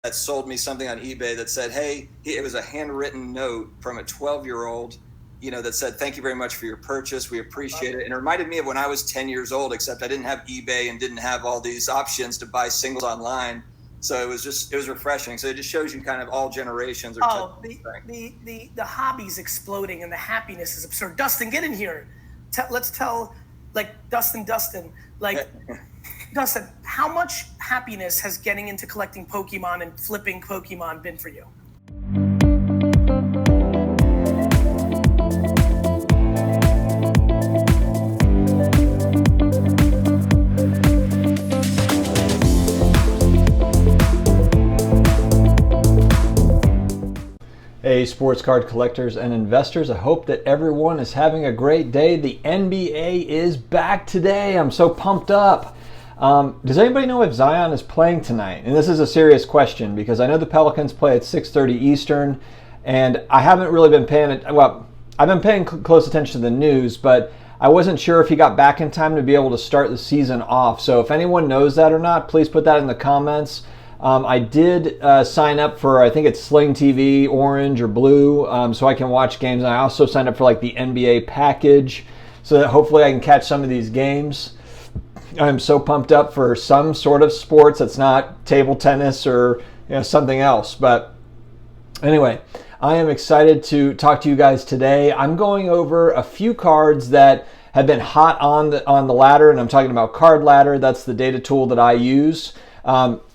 that sold me something on eBay that said, hey, it was a handwritten note from a 12-year-old, that said, thank you very much for your purchase. We appreciate it. And it reminded me of when I was 10 years old, except I didn't have eBay and didn't have all these options to buy singles online. So it was refreshing. So it just shows you kind of all generations. The hobby's exploding and the happiness is absurd. Dustin, get in here. Let's tell, Dustin, Dustin, how much happiness has getting into collecting Pokemon and flipping Pokemon been for you? Hey, sports card collectors and investors, I hope that everyone is having a great day. The NBA is back today. I'm so pumped up. Does anybody know if Zion is playing tonight? And this is a serious question because I know the Pelicans play at 6:30 Eastern, and I haven't really been I've been paying close attention to the news, but I wasn't sure if he got back in time to be able to start the season off. So if anyone knows that or not, please put that in the comments. I did sign up for, I think it's Sling TV, orange or blue, so I can watch games. And I also signed up for the NBA package so that hopefully I can catch some of these games. I'm so pumped up for some sort of sports that's not table tennis or something else. But anyway, I am excited to talk to you guys today. I'm going over a few cards that have been hot on the ladder, and I'm talking about Card Ladder. That's the data tool that I use.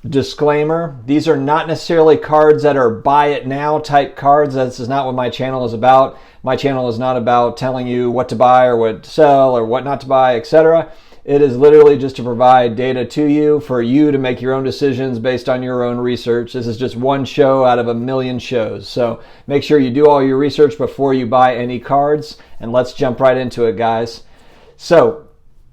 Disclaimer, these are not necessarily cards that are buy it now type cards. This is not what my channel is about. My channel is not about telling you what to buy or what to sell or what not to buy, etc. It is literally just to provide data to you for you to make your own decisions based on your own research. This is just one show out of a million shows. So make sure you do all your research before you buy any cards, and let's jump right into it, guys. So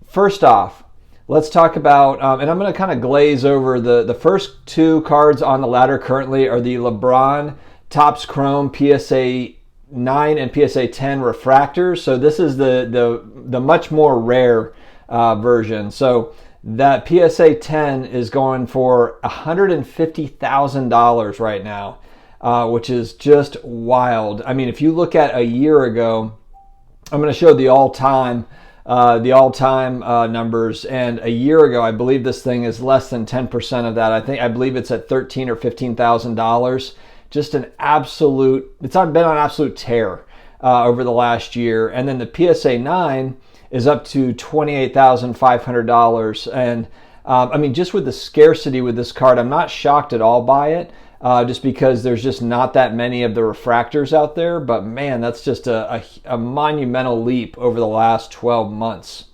first off, let's talk about, and I'm going to kind of glaze over the first two cards on the ladder currently are the Lebron Topps Chrome PSA 9 and PSA 10 Refractors. So this is the much more rare version. So that PSA 10 is going for $150,000 right now, which is just wild. I mean, if you look at a year ago, I'm going to show the all-time numbers, and a year ago I believe this thing is less than 10% of that. I believe it's at $13,000 or $15,000. Just an absolute, it's been on absolute tear over the last year. And then the PSA 9 is up to $28,500. And I mean, just with the scarcity with this card, I'm not shocked at all by it. Just because there's just not that many of the refractors out there. But man, that's just a monumental leap over the last 12 months.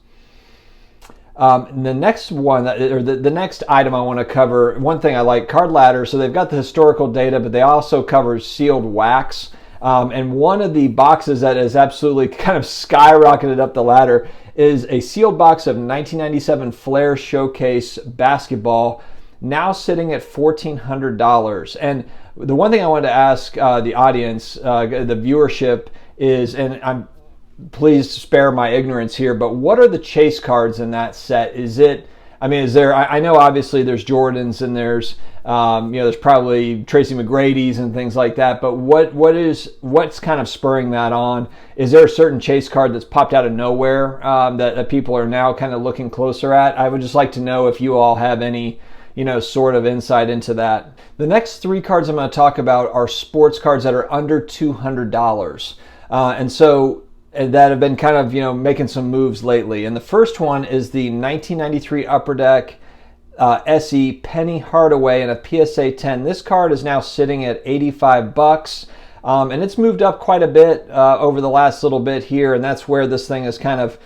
The next one, or the next item I want to cover, one thing I like, Card Ladder. So they've got the historical data, but they also cover sealed wax. And one of the boxes that has absolutely kind of skyrocketed up the ladder is a sealed box of 1997 Flair Showcase basketball, now sitting at $1,400. And the one thing I wanted to ask the audience, the viewership is, and please spare my ignorance here, but what are the chase cards in that set? Is there, I know obviously there's Jordans and there's, there's probably Tracy McGrady's and things like that, but what's kind of spurring that on? Is there a certain chase card that's popped out of nowhere that people are now kind of looking closer at? I would just like to know if you all have any sort of insight into that. The next three cards I'm going to talk about are sports cards that are under $200. And that have been kind of, making some moves lately. And the first one is the 1993 Upper Deck SE Penny Hardaway in a PSA 10. This card is now sitting at $85. And it's moved up quite a bit over the last little bit here. And that's where this thing has kind of,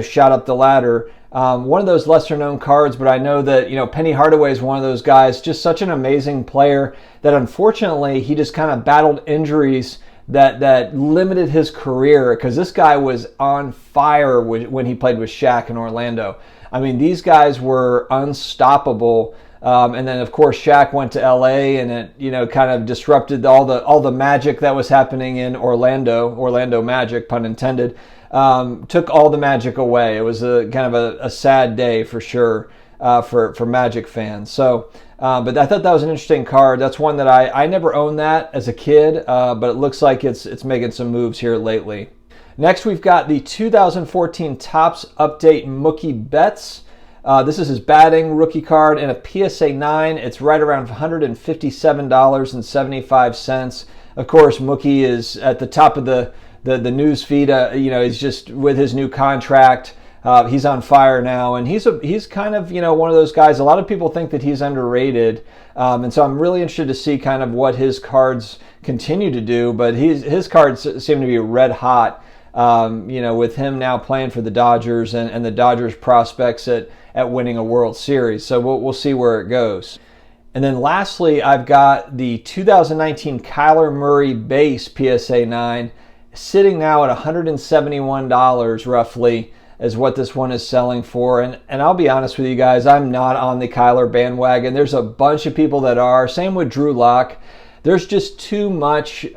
shot up the ladder. One of those lesser known cards, but I know that, Penny Hardaway is one of those guys, just such an amazing player that unfortunately he just kind of battled injuries that limited his career, because this guy was on fire when he played with Shaq in Orlando. I mean, these guys were unstoppable. And then of course Shaq went to LA and it, kind of disrupted all the magic that was happening in Orlando Magic, pun intended. Took all the magic away. It was a kind of a sad day for sure. for Magic fans. So, but I thought that was an interesting card. That's one that I never owned that as a kid, but it looks like it's making some moves here lately. Next, we've got the 2014 Topps Update Mookie Betts. This is his batting rookie card in a PSA 9. It's right around $157.75. Of course, Mookie is at the top of the news feed. He's just with his new contract. He's on fire now, and he's kind of one of those guys. A lot of people think that he's underrated, and so I'm really interested to see kind of what his cards continue to do. But his cards seem to be red hot. With him now playing for the Dodgers and the Dodgers prospects at winning a World Series. So we'll see where it goes. And then lastly, I've got the 2019 Kyler Murray base PSA 9 sitting now at $171 roughly is what this one is selling for. And I'll be honest with you guys, I'm not on the Kyler bandwagon. There's a bunch of people that are. Same with Drew Lock. There's just too much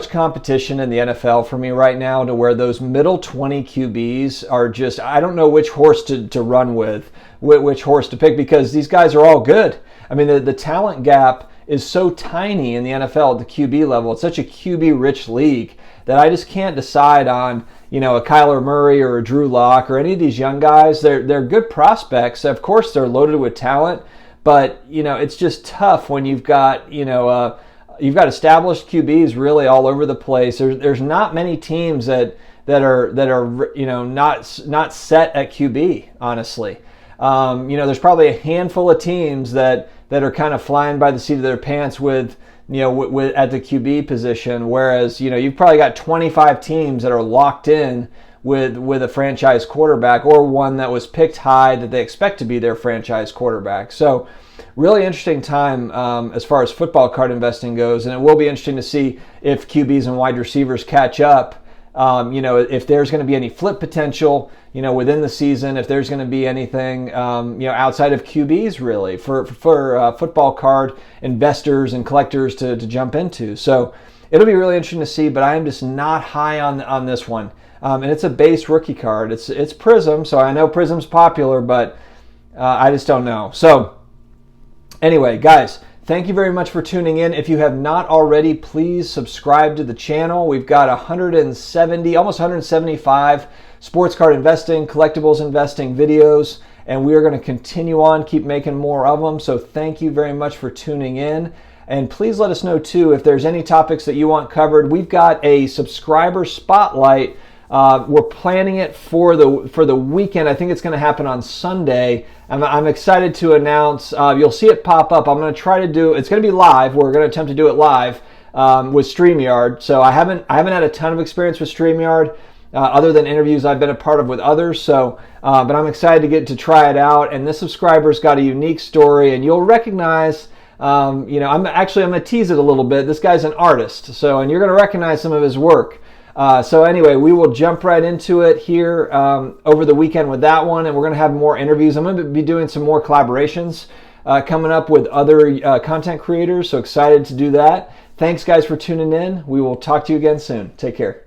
competition in the NFL for me right now to where those middle 20 QBs are just, I don't know which horse to run with, which horse to pick, because these guys are all good. I mean, the talent gap is so tiny in the NFL at the QB level. It's such a QB-rich league that I just can't decide on, a Kyler Murray or a Drew Lock or any of these young guys. They're good prospects. Of course, they're loaded with talent, but, it's just tough when you've got, you've got established QBs really all over the place. There's not many teams that are not set at QB, honestly. There's probably a handful of teams that are kind of flying by the seat of their pants with at the QB position, whereas you've probably got 25 teams that are locked in with a franchise quarterback or one that was picked high that they expect to be their franchise quarterback. So really interesting time as far as football card investing goes, and it will be interesting to see if QBs and wide receivers catch up. If there's going to be any flip potential, within the season, if there's going to be anything, outside of QBs really for football card investors and collectors to jump into. So it'll be really interesting to see, but I am just not high on this one. And it's a base rookie card. It's Prism, so I know Prism's popular, but I just don't know. So anyway, guys, thank you very much for tuning in. If you have not already, please subscribe to the channel. We've got 170, almost 175 sports card investing, collectibles investing videos, and we are going to continue on, keep making more of them. So thank you very much for tuning in. And please let us know too if there's any topics that you want covered. We've got a subscriber spotlight. We're planning it for the weekend. I think it's going to happen on Sunday. I'm excited to announce. You'll see it pop up. I'm going to try to do. It's going to be live. We're going to attempt to do it live with StreamYard. So I haven't had a ton of experience with StreamYard other than interviews I've been a part of with others. So, but I'm excited to get to try it out. And this subscriber's got a unique story, and you'll recognize. I'm going to tease it a little bit. This guy's an artist, and you're going to recognize some of his work. So anyway, we will jump right into it here over the weekend with that one, and we're going to have more interviews. I'm going to be doing some more collaborations coming up with other content creators, so excited to do that. Thanks, guys, for tuning in. We will talk to you again soon. Take care.